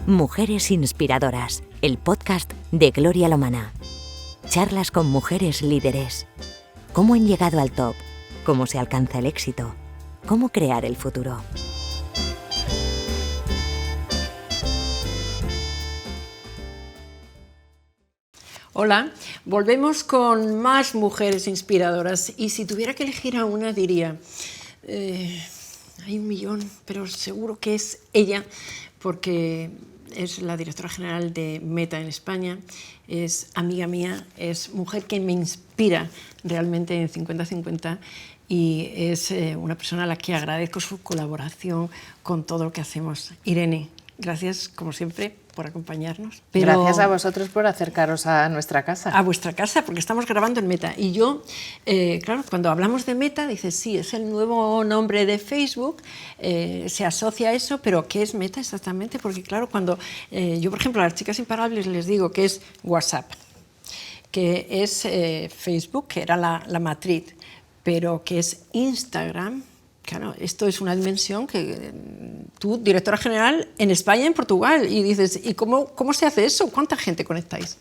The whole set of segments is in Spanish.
Mujeres Inspiradoras, el podcast de Gloria Lomana. Charlas con mujeres líderes. ¿Cómo han llegado al top? ¿Cómo se alcanza el éxito? ¿Cómo crear el futuro? Hola, volvemos con más mujeres inspiradoras y si tuviera que elegir a una diría, hay un millón, pero seguro que es ella porque es la directora general de Meta en España, es amiga mía, es mujer que me inspira realmente en 50-50 y es una persona a la que agradezco su colaboración con todo lo que hacemos. Irene, gracias como siempre por acompañarnos. Gracias a vosotros por acercaros a nuestra casa. A vuestra casa, porque estamos grabando en Meta. Y yo, claro, cuando hablamos de Meta, dices, sí, es el nuevo nombre de Facebook, se asocia a eso, pero ¿qué es Meta exactamente? Porque claro, cuando yo, por ejemplo, a las chicas imparables les digo que es WhatsApp, que es Facebook, que era la matriz, pero que es Instagram. Claro, esto es una dimensión que tú, directora general en España y en Portugal, y dices, ¿y cómo se hace eso? ¿Cuánta gente conectáis?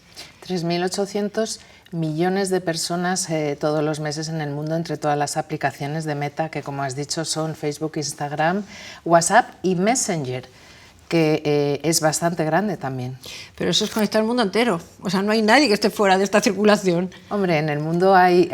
3.800 millones de personas todos los meses en el mundo entre todas las aplicaciones de Meta, que como has dicho son Facebook, Instagram, WhatsApp y Messenger, que es bastante grande también. Pero eso es conectar el mundo entero, o sea, no hay nadie que esté fuera de esta circulación. Hombre, en el mundo hay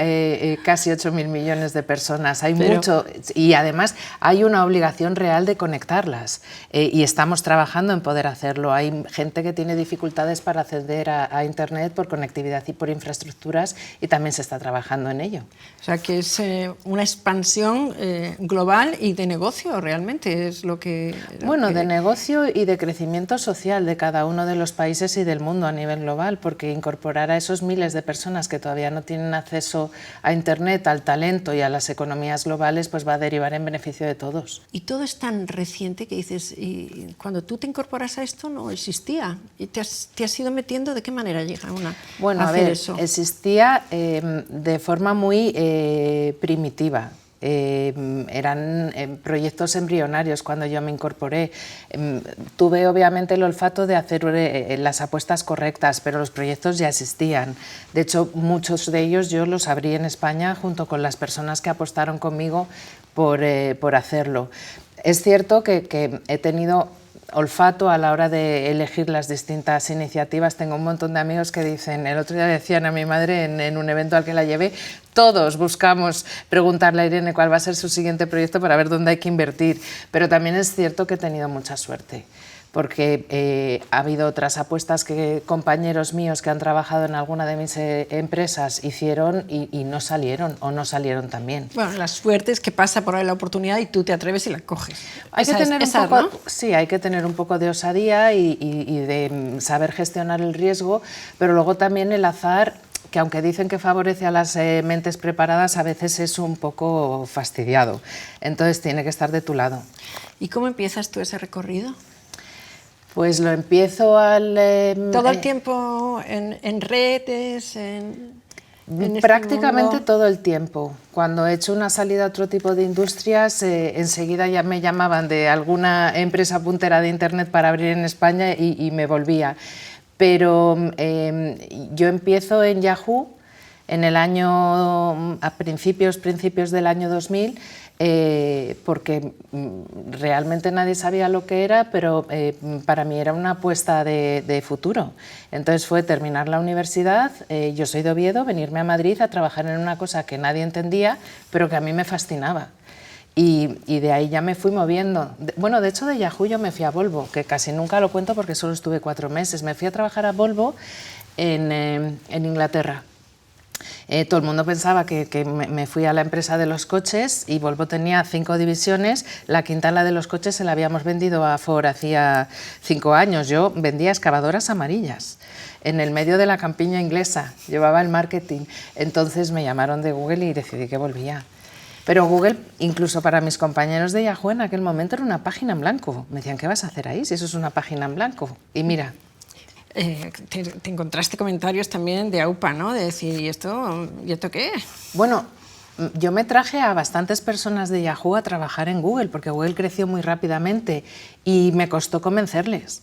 casi 8.000 millones de personas, hay mucho, y además hay una obligación real de conectarlas, y estamos trabajando en poder hacerlo. Hay gente que tiene dificultades para acceder a Internet por conectividad y por infraestructuras, y también se está trabajando en ello. O sea, que es una expansión global y de negocio, realmente, es lo que... Bueno, de negocio y de crecimiento social de cada uno de los países y del mundo a nivel global, porque incorporar a esos miles de personas que todavía no tienen acceso a Internet, al talento y a las economías globales, pues va a derivar en beneficio de todos. Y todo es tan reciente que dices, y cuando tú te incorporas a esto no existía, y te has ido metiendo, ¿de qué manera llega bueno, a hacer eso? Existía de forma muy primitiva. Eran proyectos embrionarios cuando yo me incorporé. Tuve obviamente el olfato de hacer las apuestas correctas, pero los proyectos ya existían. De hecho, muchos de ellos yo los abrí en España junto con las personas que apostaron conmigo por hacerlo. Es cierto que he tenido olfato a la hora de elegir las distintas iniciativas. Tengo un montón de amigos que dicen, el otro día decían a mi madre en un evento al que la llevé, todos buscamos preguntarle a Irene cuál va a ser su siguiente proyecto para ver dónde hay que invertir, pero también es cierto que he tenido mucha suerte, porque ha habido otras apuestas que compañeros míos que han trabajado en alguna de mis empresas hicieron y no salieron, o no salieron tan bien. Bueno, la suerte es que pasa por ahí la oportunidad y tú te atreves y la coges. Hay que tener un poco de osadía y de saber gestionar el riesgo, pero luego también el azar, que aunque dicen que favorece a las mentes preparadas, a veces es un poco fastidiado. Entonces tiene que estar de tu lado. ¿Y cómo empiezas tú ese recorrido? Pues lo empiezo ¿Todo el tiempo en redes? Prácticamente todo el tiempo. Cuando he hecho una salida a otro tipo de industrias, enseguida ya me llamaban de alguna empresa puntera de Internet para abrir en España y me volvía. Pero yo empiezo en Yahoo en el año, a principios del año 2000, porque realmente nadie sabía lo que era, pero para mí era una apuesta de futuro. Entonces fue terminar la universidad, yo soy de Oviedo, venirme a Madrid a trabajar en una cosa que nadie entendía, pero que a mí me fascinaba. Y de ahí ya me fui moviendo. Bueno, de hecho de Yahoo yo me fui a Volvo, que casi nunca lo cuento porque solo estuve 4 meses. Me fui a trabajar a Volvo en Inglaterra. Todo el mundo pensaba que me fui a la empresa de los coches y Volvo tenía 5 divisiones, la quinta, la de los coches, se la habíamos vendido a Ford hacía 5 años. Yo vendía excavadoras amarillas en el medio de la campiña inglesa, llevaba el marketing. Entonces me llamaron de Google y decidí que volvía. Pero Google, incluso para mis compañeros de Yahoo en aquel momento, era una página en blanco. Me decían, ¿qué vas a hacer ahí si eso es una página en blanco? Y mira... te encontraste comentarios también de AUPA, ¿no? De decir, ¿y esto qué? Bueno, yo me traje a bastantes personas de Yahoo a trabajar en Google, porque Google creció muy rápidamente y me costó convencerles.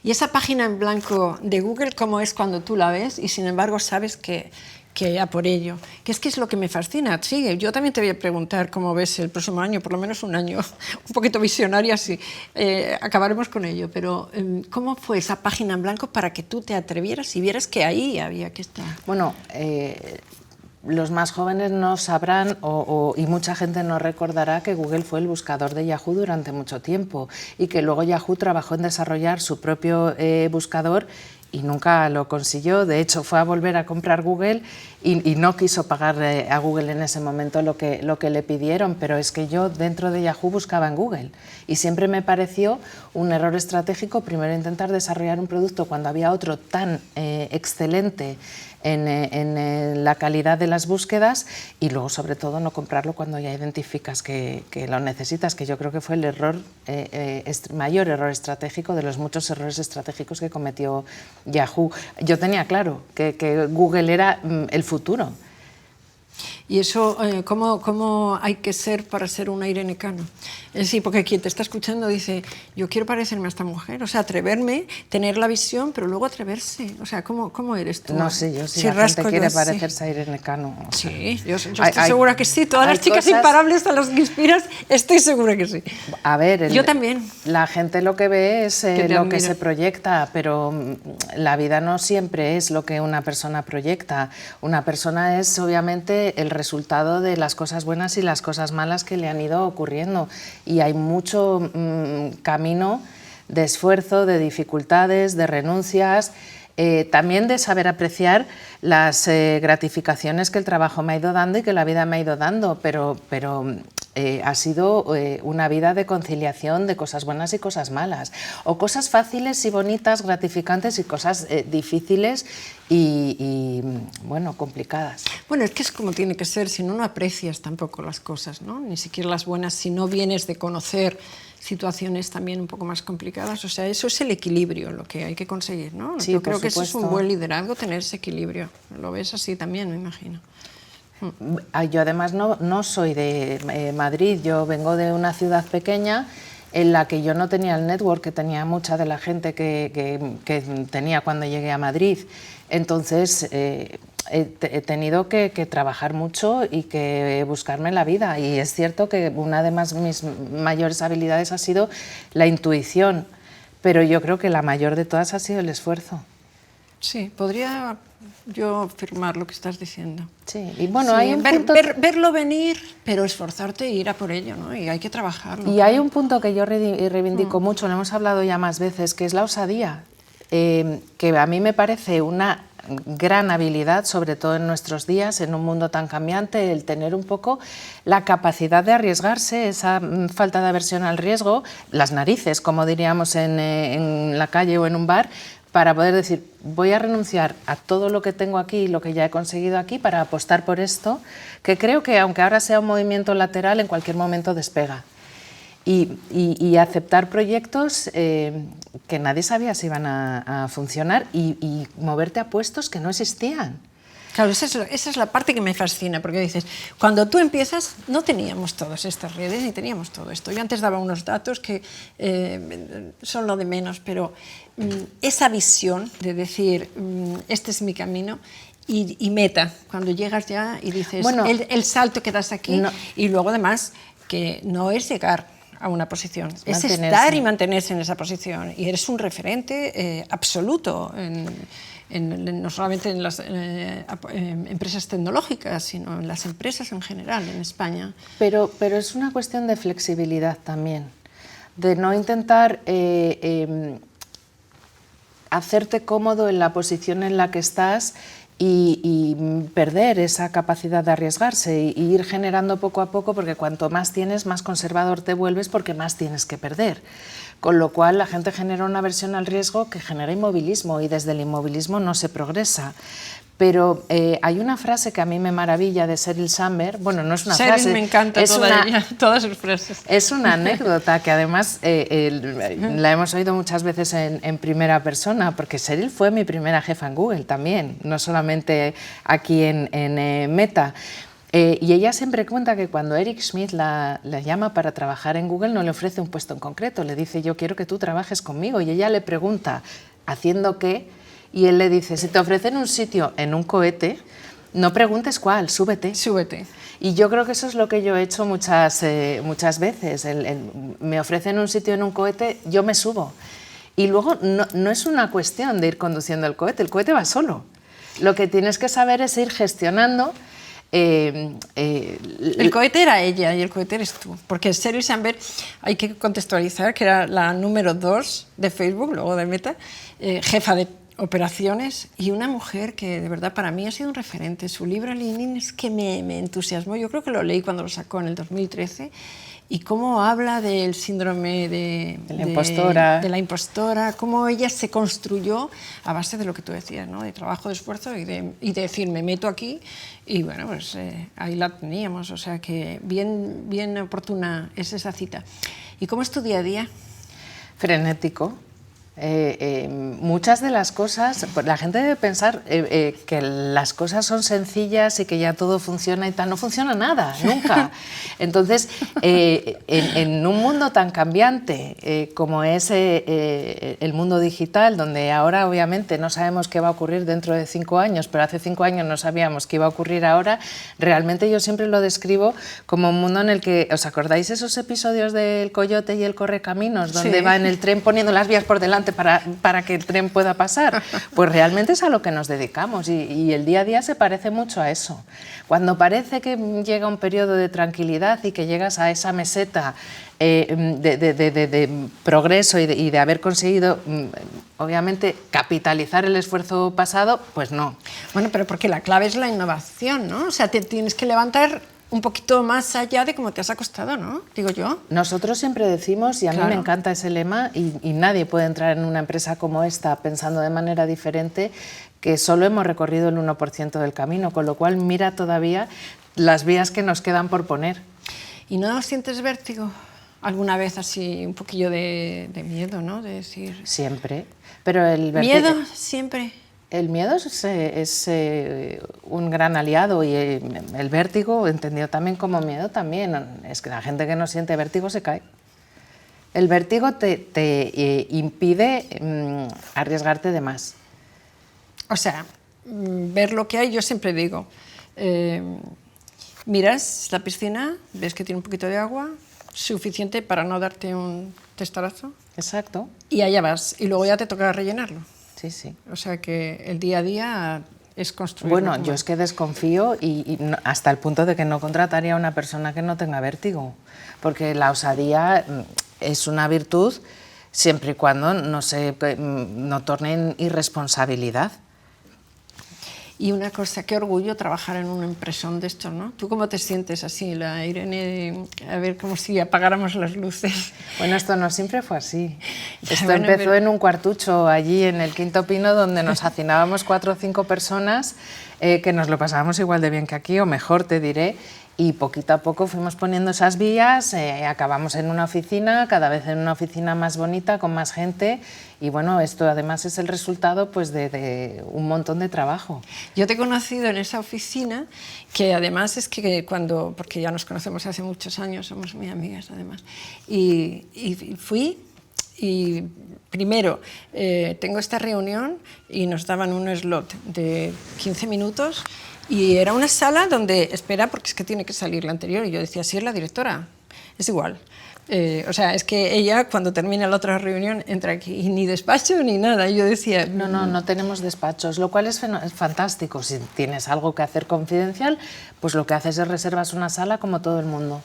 Y esa página en blanco de Google, ¿cómo es cuando tú la ves y sin embargo sabes que ya por ello? Que es lo que me fascina. Sí, yo también te voy a preguntar cómo ves el próximo año, por lo menos un año, un poquito visionaria, sí. Acabaremos con ello, pero ¿cómo fue esa página en blanco para que tú te atrevieras y vieras que ahí había que estar? Bueno, los más jóvenes no sabrán y mucha gente no recordará que Google fue el buscador de Yahoo durante mucho tiempo y que luego Yahoo trabajó en desarrollar su propio buscador y nunca lo consiguió. De hecho, fue a volver a comprar Google y no quiso pagar a Google en ese momento lo que le pidieron, pero es que yo dentro de Yahoo buscaba en Google y siempre me pareció un error estratégico primero intentar desarrollar un producto cuando había otro tan excelente en la calidad de las búsquedas y luego sobre todo no comprarlo cuando ya identificas que lo necesitas, que yo creo que fue el mayor error estratégico de los muchos errores estratégicos que cometió Yahoo. Yo tenía claro que Google era el futuro. Y eso, ¿cómo hay que ser para ser una Irene Cano? Es decir, porque quien te está escuchando dice, yo quiero parecerme a esta mujer, o sea, atreverme, tener la visión, pero luego atreverse. O sea, ¿cómo eres tú? No sé, yo si la gente quiere parecerse a Irene Cano. O sea, sí, yo estoy segura que sí. Todas las chicas imparables a las que inspiras, estoy segura que sí. A ver, yo también. La gente lo que ve es lo que se proyecta, pero la vida no siempre es lo que una persona proyecta. Una persona es, obviamente, el resultado de las cosas buenas y las cosas malas que le han ido ocurriendo y hay mucho camino de esfuerzo, de dificultades, de renuncias, también de saber apreciar las gratificaciones que el trabajo me ha ido dando y que la vida me ha ido dando, pero ha sido una vida de conciliación de cosas buenas y cosas malas, o cosas fáciles y bonitas, gratificantes y cosas difíciles y bueno, complicadas. Bueno, es que es como tiene que ser, si no, no aprecias tampoco las cosas, ¿no? Ni siquiera las buenas, si no vienes de conocer situaciones también un poco más complicadas. O sea, eso es el equilibrio, lo que hay que conseguir, ¿no? Sí, yo creo que eso es un buen liderazgo, tener ese equilibrio. Lo ves así también, me imagino. Yo además no soy de Madrid, yo vengo de una ciudad pequeña en la que yo no tenía el network que tenía mucha de la gente que tenía cuando llegué a Madrid. Entonces he tenido que trabajar mucho y que buscarme la vida. Y es cierto que una de mis mayores habilidades ha sido la intuición, pero yo creo que la mayor de todas ha sido el esfuerzo. Sí, podría yo firmar lo que estás diciendo. Sí, y bueno, sí, hay un punto... verlo venir, pero esforzarte e ir a por ello, ¿no? Y hay que trabajarlo. Y hay un punto que yo reivindico mucho, lo hemos hablado ya más veces, que es la osadía, que a mí me parece una gran habilidad, sobre todo en nuestros días, en un mundo tan cambiante, el tener un poco la capacidad de arriesgarse, esa falta de aversión al riesgo, las narices, como diríamos en la calle o en un bar, para poder decir, voy a renunciar a todo lo que tengo aquí y lo que ya he conseguido aquí para apostar por esto, que creo que aunque ahora sea un movimiento lateral, en cualquier momento despega. Y aceptar proyectos que nadie sabía si iban a funcionar y moverte a puestos que no existían. Claro, esa es la parte que me fascina, porque dices, cuando tú empiezas no teníamos todas estas redes ni teníamos todo esto. Yo antes daba unos datos que son lo de menos, pero esa visión de decir, este es mi camino y meta, cuando llegas ya y dices, bueno, el salto que das aquí y luego además que no es llegar a una posición, es estar y mantenerse en esa posición y eres un referente absoluto no solamente en las empresas tecnológicas, sino en las empresas en general en España. Pero es una cuestión de flexibilidad también, de no intentar hacerte cómodo en la posición en la que estás y perder esa capacidad de arriesgarse y ir generando poco a poco, porque cuanto más tienes, más conservador te vuelves porque más tienes que perder. Con lo cual la gente genera una aversión al riesgo que genera inmovilismo y desde el inmovilismo no se progresa. Pero hay una frase que a mí me maravilla de Sheryl Sandberg, bueno, no es una frase, me encanta todas sus frases. Es una anécdota que además la hemos oído muchas veces en primera persona, porque Sheryl fue mi primera jefa en Google también, no solamente aquí en Meta. Y ella siempre cuenta que cuando Eric Schmidt la llama para trabajar en Google no le ofrece un puesto en concreto, le dice yo quiero que tú trabajes conmigo y ella le pregunta ¿haciendo qué? Y él le dice si te ofrecen un sitio en un cohete, no preguntes cuál, súbete. Súbete. Y yo creo que eso es lo que yo he hecho muchas veces, me ofrecen un sitio en un cohete, yo me subo. Y luego no es una cuestión de ir conduciendo el cohete va solo. Lo que tienes que saber es ir gestionando. El cohete era ella y el cohete eres tú, porque Sheryl Sandberg, hay que contextualizar que era la número 2 de Facebook, luego de Meta, jefa de operaciones y una mujer que de verdad para mí ha sido un referente. Su libro Lean es que me entusiasmó, yo creo que lo leí cuando lo sacó en el 2013 y cómo habla del síndrome de la impostora, cómo ella se construyó a base de lo que tú decías, ¿no? De trabajo, de esfuerzo y de decir me meto aquí y bueno, pues ahí la teníamos, o sea que bien oportuna es esa cita. ¿Y cómo es tu día a día? Frenético. Muchas de las cosas, pues la gente debe pensar que las cosas son sencillas y que ya todo funciona y tal, no funciona nada, nunca. Entonces, en un mundo tan cambiante como es el mundo digital, donde ahora obviamente no sabemos qué va a ocurrir dentro de 5 años, pero hace 5 años no sabíamos qué iba a ocurrir ahora, realmente yo siempre lo describo como un mundo en el que, ¿os acordáis esos episodios del Coyote y el Correcaminos, donde va en el tren poniendo las vías por delante para que el tren pueda pasar? Pues realmente es a lo que nos dedicamos y el día a día se parece mucho a eso. Cuando parece que llega un periodo de tranquilidad y que llegas a esa meseta de progreso y de haber conseguido, obviamente, capitalizar el esfuerzo pasado, pues no. Bueno, pero porque la clave es la innovación, ¿no? O sea, te tienes que levantar un poquito más allá de cómo te has acostado, ¿no? Digo yo. Nosotros siempre decimos, y a mí me encanta ese lema, y nadie puede entrar en una empresa como esta pensando de manera diferente, que solo hemos recorrido el 1% del camino, con lo cual mira todavía las vías que nos quedan por poner. ¿Y no sientes vértigo alguna vez así, un poquillo de miedo, ¿no? De decir... Siempre, pero el vértigo... ¿Miedo siempre? El miedo es un gran aliado y el vértigo, entendido también como miedo, también. Es que la gente que no siente vértigo se cae. El vértigo te impide arriesgarte de más. O sea, ver lo que hay, yo siempre digo, miras la piscina, ves que tiene un poquito de agua, suficiente para no darte un testarazo. Exacto. Y allá vas, y luego ya te toca rellenarlo. Sí, sí. O sea que el día a día es construir. Bueno, yo es que desconfío y hasta el punto de que no contrataría a una persona que no tenga vértigo, porque la osadía es una virtud siempre y cuando no torne en irresponsabilidad. Y una cosa, qué orgullo trabajar en una empresón de estos, ¿no? ¿Tú cómo te sientes así, la Irene, a ver, como si apagáramos las luces? Bueno, esto no siempre fue así. Esto empezó en un cuartucho allí en el Quinto Pino, donde nos hacinábamos 4 o 5 personas que nos lo pasábamos igual de bien que aquí, o mejor te diré, y poquito a poco fuimos poniendo esas vías, acabamos en una oficina, cada vez en una oficina más bonita, con más gente, y bueno, esto además es el resultado pues, de un montón de trabajo. Yo te he conocido en esa oficina, que además es que porque ya nos conocemos hace muchos años, somos muy amigas además, y fui y primero tengo esta reunión y nos daban un slot de 15 minutos y era una sala donde, espera, porque es que tiene que salir la anterior, y yo decía, sí, es la directora, es igual. O sea, es que ella cuando termina la otra reunión entra aquí y ni despacho ni nada. Y yo decía... No tenemos despachos, lo cual es fantástico. Si tienes algo que hacer confidencial, pues lo que haces es reservas una sala como todo el mundo.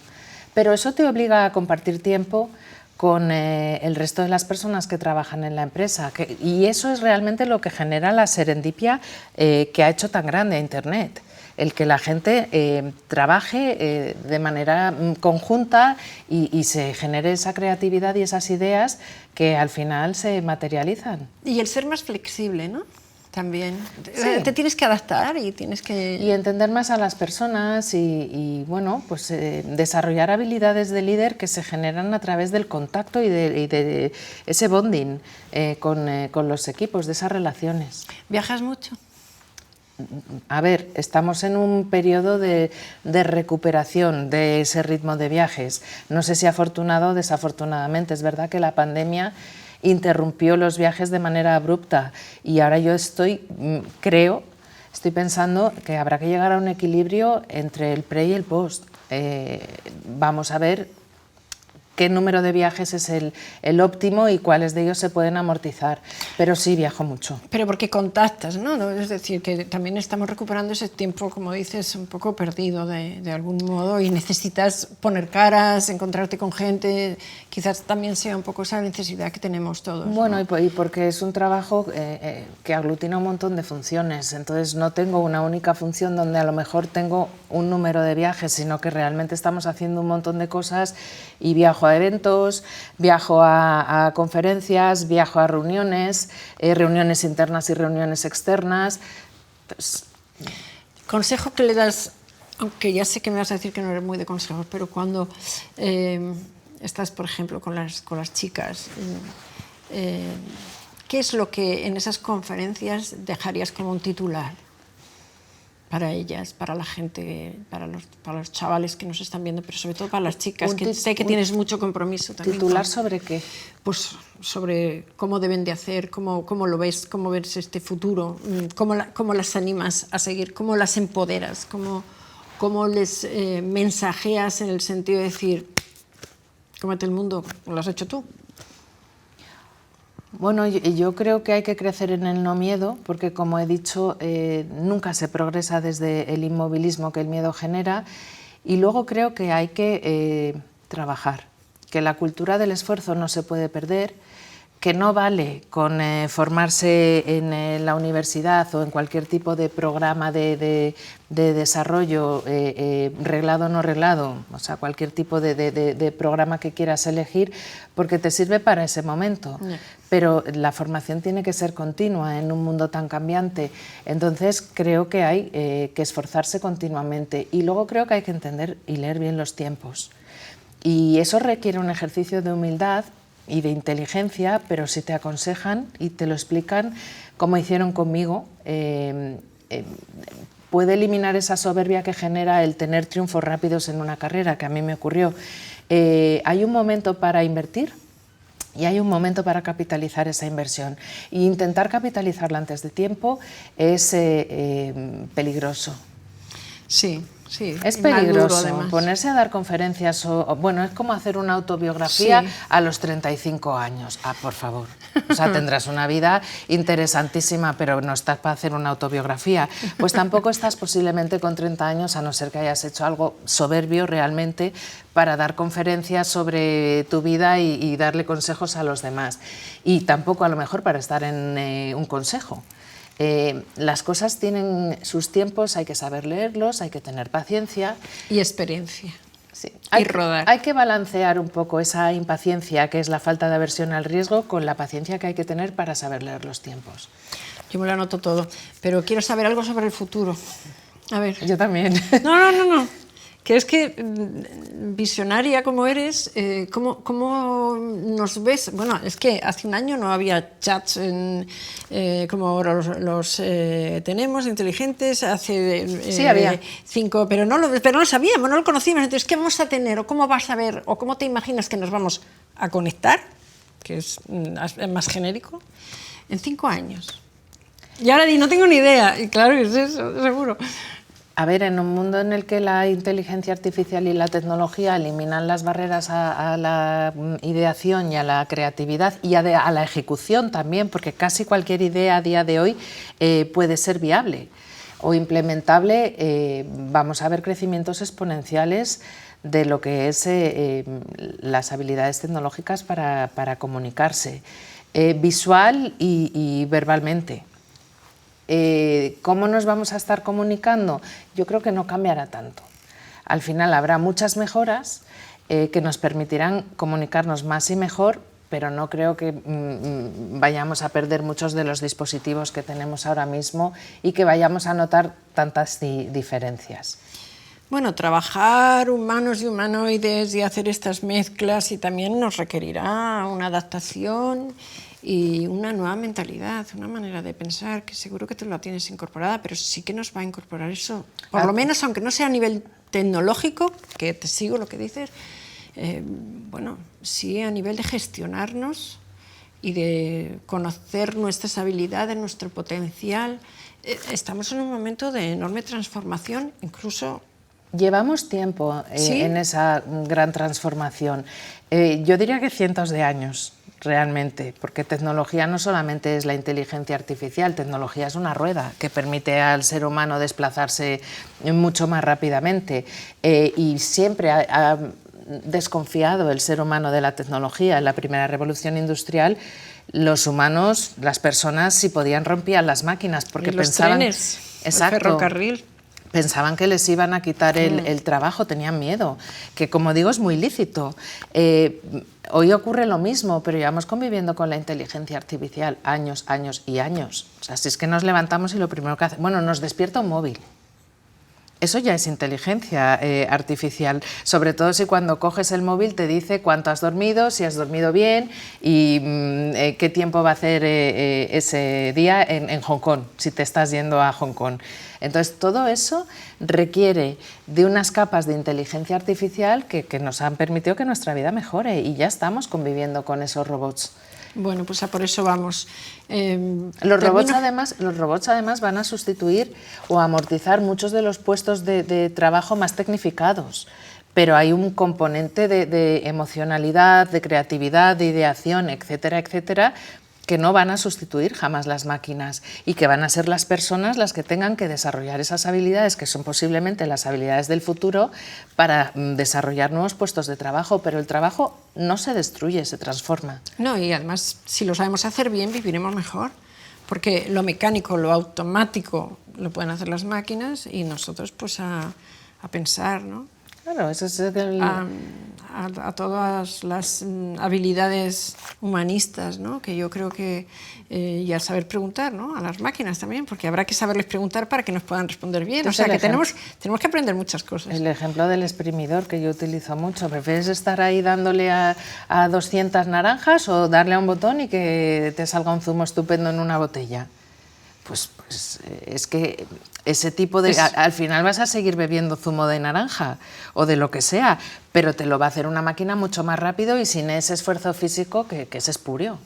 Pero eso te obliga a compartir tiempo con el resto de las personas que trabajan en la empresa. Y eso es realmente lo que genera la serendipia que ha hecho tan grande a Internet. El que la gente trabaje de manera conjunta y se genere esa creatividad y esas ideas que al final se materializan. Y el ser más flexible, ¿no? También. Sí. Te tienes que adaptar y tienes que... Y entender más a las personas y bueno, pues desarrollar habilidades de líder que se generan a través del contacto y de ese bonding con los equipos, de esas relaciones. ¿Viajas mucho? a ver, estamos en un periodo de recuperación de ese ritmo de viajes. No sé si afortunado o desafortunadamente. Es verdad que la pandemia interrumpió los viajes de manera abrupta y ahora yo estoy pensando que habrá que llegar a un equilibrio entre el pre y el post. Vamos a ver qué número de viajes es el óptimo y cuáles de ellos se pueden amortizar. Pero sí, viajo mucho. Pero porque contactas, ¿no? Es decir, que también estamos recuperando ese tiempo, como dices, un poco perdido de algún modo, y necesitas poner caras, encontrarte con gente. Quizás también sea un poco esa necesidad que tenemos todos, ¿no? Bueno, y porque es un trabajo que aglutina un montón de funciones. Entonces no tengo una única función donde a lo mejor tengo un número de viajes, sino que realmente estamos haciendo un montón de cosas y viajo a eventos, viajo a conferencias, viajo a reuniones, reuniones internas y reuniones externas. Pues, consejo que le das, aunque ya sé que me vas a decir que no eres muy de consejos, pero cuando estás, por ejemplo, con las chicas, ¿qué es lo que en esas conferencias dejarías como un titular para ellas, para la gente, para los chavales que nos están viendo, pero sobre todo para las chicas, que sé que tienes mucho compromiso también? ¿Titular sobre qué? Pues sobre cómo deben de hacer, cómo lo ves, cómo ves este futuro, cómo las animas a seguir, cómo las empoderas, cómo les mensajeas en el sentido de decir, cómete el mundo, lo has hecho tú. Bueno, yo creo que hay que crecer en el no miedo, porque como he dicho, nunca se progresa desde el inmovilismo que el miedo genera, y luego creo que hay que trabajar, que la cultura del esfuerzo no se puede perder, que no vale con formarse en la universidad o en cualquier tipo de programa de desarrollo, reglado o no reglado, o sea, cualquier tipo de programa que quieras elegir, porque te sirve para ese momento. Pero la formación tiene que ser continua en un mundo tan cambiante. Entonces creo que hay que esforzarse continuamente, y luego creo que hay que entender y leer bien los tiempos. Y eso requiere un ejercicio de humildad y de inteligencia, pero si te aconsejan y te lo explican como hicieron conmigo, puede eliminar esa soberbia que genera el tener triunfos rápidos en una carrera, que a mí me ocurrió. Hay un momento para invertir y hay un momento para capitalizar esa inversión. E intentar capitalizarla antes de tiempo es peligroso. Sí. Sí, es peligroso ponerse a dar conferencias bueno, es como hacer una autobiografía a los 35 años. Por favor. O sea, tendrás una vida interesantísima, pero no estás para hacer una autobiografía. Pues tampoco estás posiblemente con 30 años, a no ser que hayas hecho algo soberbio realmente para dar conferencias sobre tu vida y darle consejos a los demás. Y tampoco a lo mejor para estar en un consejo. Las cosas tienen sus tiempos, hay que saber leerlos, hay que tener paciencia. Y experiencia. Sí. Y rodar. Hay que balancear un poco esa impaciencia, que es la falta de aversión al riesgo, con la paciencia que hay que tener para saber leer los tiempos. Yo me lo anoto todo, pero quiero saber algo sobre el futuro. A ver. Yo también. No. Que es que, visionaria como eres, ¿cómo nos ves? Bueno, es que hace un año no había chats como ahora los tenemos, inteligentes, hace sí, había 5, pero no lo sabíamos, no lo conocíamos. Entonces, ¿qué vamos a tener? ¿O cómo vas a ver? ¿O cómo te imaginas que nos vamos a conectar? Que es más genérico. En 5 años. Y ahora no tengo ni idea. Y claro, es eso, seguro. A ver, en un mundo en el que la inteligencia artificial y la tecnología eliminan las barreras a la ideación y a la creatividad y a la ejecución también, porque casi cualquier idea a día de hoy puede ser viable o implementable, vamos a ver crecimientos exponenciales de lo que es las habilidades tecnológicas para comunicarse, visual y verbalmente. ¿Cómo nos vamos a estar comunicando? Yo creo que no cambiará tanto. Al final habrá muchas mejoras que nos permitirán comunicarnos más y mejor, pero no creo que vayamos a perder muchos de los dispositivos que tenemos ahora mismo y que vayamos a notar tantas diferencias. Bueno, trabajar humanos y humanoides y hacer estas mezclas y también nos requerirá una adaptación y una nueva mentalidad, una manera de pensar que seguro que tú la tienes incorporada, pero sí que nos va a incorporar eso, por lo menos aunque no sea a nivel tecnológico, que te sigo lo que dices, bueno, sí a nivel de gestionarnos y de conocer nuestras habilidades, nuestro potencial. Estamos en un momento de enorme transformación, incluso... Llevamos tiempo ¿Sí? en esa gran transformación. Yo diría que cientos de años, realmente, porque tecnología no solamente es la inteligencia artificial, tecnología es una rueda que permite al ser humano desplazarse mucho más rápidamente y siempre ha desconfiado el ser humano de la tecnología. En la primera revolución industrial, los humanos, las personas, si podían rompían las máquinas porque y los pensaban... trenes, Exacto. el ferrocarril. Pensaban que les iban a quitar el trabajo, tenían miedo, que como digo es muy lícito. Hoy ocurre lo mismo, pero llevamos conviviendo con la inteligencia artificial años, años y años. O sea, si es que nos levantamos y lo primero que hacemos, bueno, nos despierta un móvil. Eso ya es inteligencia artificial, sobre todo si cuando coges el móvil te dice cuánto has dormido, si has dormido bien y qué tiempo va a hacer ese día en Hong Kong, si te estás yendo a Hong Kong. Entonces, todo eso requiere de unas capas de inteligencia artificial que nos han permitido que nuestra vida mejore y ya estamos conviviendo con esos robots. Bueno, pues a por eso vamos. Los robots además van a sustituir o amortizar muchos de los puestos de trabajo más tecnificados, pero hay un componente de emocionalidad, de creatividad, de ideación, etcétera, etcétera, que no van a sustituir jamás las máquinas y que van a ser las personas las que tengan que desarrollar esas habilidades, que son posiblemente las habilidades del futuro, para desarrollar nuevos puestos de trabajo, pero el trabajo no se destruye, se transforma. No, y además, si lo sabemos hacer bien, viviremos mejor, porque lo mecánico, lo automático, lo pueden hacer las máquinas y nosotros pues a pensar, ¿no? Claro, eso es a todas las habilidades humanistas, ¿no? Que yo creo que y al saber preguntar, ¿no? A las máquinas también, porque habrá que saberles preguntar para que nos puedan responder bien. O sea que tenemos que aprender muchas cosas. El ejemplo del exprimidor que yo utilizo mucho, ¿prefieres estar ahí dándole a 200 naranjas o darle a un botón y que te salga un zumo estupendo en una botella? Pues es que ese tipo de... Al final vas a seguir bebiendo zumo de naranja o de lo que sea, pero te lo va a hacer una máquina mucho más rápido y sin ese esfuerzo físico que es espurio.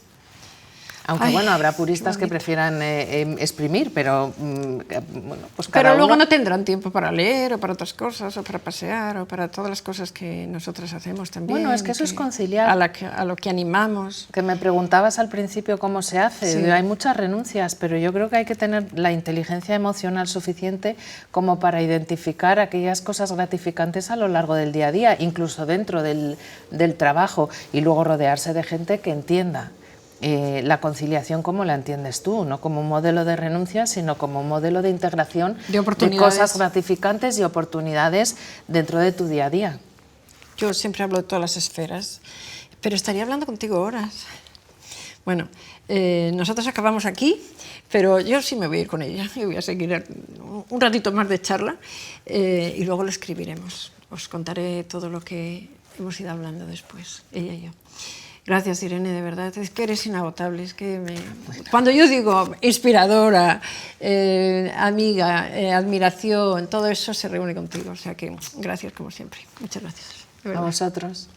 Aunque bueno, habrá puristas que prefieran exprimir, pero bueno, pues cada Pero luego uno... no tendrán tiempo para leer o para otras cosas, o para pasear, o para todas las cosas que nosotras hacemos también. Bueno, es que eso es conciliar. A lo que animamos. Que me preguntabas al principio cómo se hace. Sí. Hay muchas renuncias, pero yo creo que hay que tener la inteligencia emocional suficiente como para identificar aquellas cosas gratificantes a lo largo del día a día, incluso dentro del trabajo, y luego rodearse de gente que entienda la conciliación como la entiendes tú, no como un modelo de renuncia, sino como un modelo de integración de cosas gratificantes y oportunidades dentro de tu día a día. Yo siempre hablo de todas las esferas, pero estaría hablando contigo horas. Bueno, nosotros acabamos aquí, pero yo sí me voy a ir con ella y voy a seguir un ratito más de charla y luego lo escribiremos. Os contaré todo lo que hemos ido hablando después, ella y yo. Gracias, Irene, de verdad, es que eres inagotable. Es que cuando yo digo inspiradora, amiga, admiración, todo eso se reúne contigo. O sea que gracias como siempre. Muchas gracias. A vosotros.